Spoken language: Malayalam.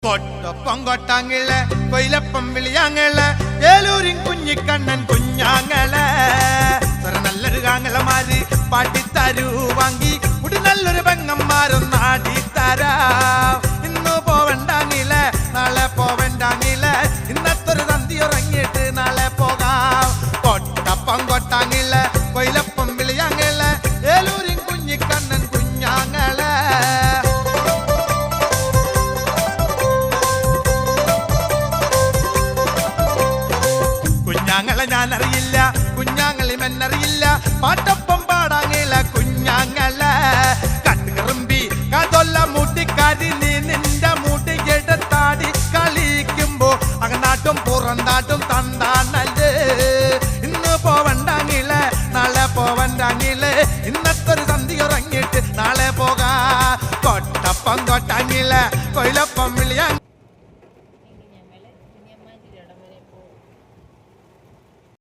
കൊട്ടൊപ്പം കൊട്ടാങ്ങളെ കൊയിലപ്പം വിളിയാങ്ങളെ ഏലൂരിൻ കുഞ്ഞിക്കണ്ണൻ കുഞ്ഞാങ്ങളെ നല്ലൊരു കാങ്ങളമാര് പാട്ടിത്തരൂ വാങ്ങി മുടി നല്ലൊരു പെങ്ങന്മാരും നാടിത്തരാ ഇന്ന് പോവണ്ടാങ്ങിലെ നാളെ പോവണ്ടാങ്ങിലെ ഇന്നത്തൊരു തന്തി ഉറങ്ങിയിട്ട് നാളെ പോകാം കൊട്ടപ്പം കൊട്ടാങ്ങിലെ കൊയിലപ്പം വിളിയാങ്ങളെ ഏലൂരിൻ കുഞ്ഞിക്കണ്ണൻ കുഞ്ഞാങ്ങളെ കുഞ്ഞാങ്ങളെ ഞാനറിയില്ല കുഞ്ഞാങ്ങളി മെന്നറിയില്ല പാട്ടൊപ്പം പാടാങ്ങില്ല കുഞ്ഞാങ്ങളെ കട്ടുകറുമ്പി കതൊല്ല മൂട്ടിക്കാരി നീ നിന്റെ മൂട്ടിയെടുത്താടി കളിക്കുമ്പോ അകനാട്ടും പുറന്താട്ടും തന്താണല്ലേ ഇന്ന് പോവണ്ടാങ്ങില്ലേ നാളെ പോവണ്ടാങ്ങില്ലേ ഇന്നത്തൊരു സന്ധി ഉറങ്ങിയിട്ട് നാളെ പോകാ കൊട്ടപ്പം കൊട്ടാങ്ങില്ല കൊയിലപ്പം വിളിയാങ്ങ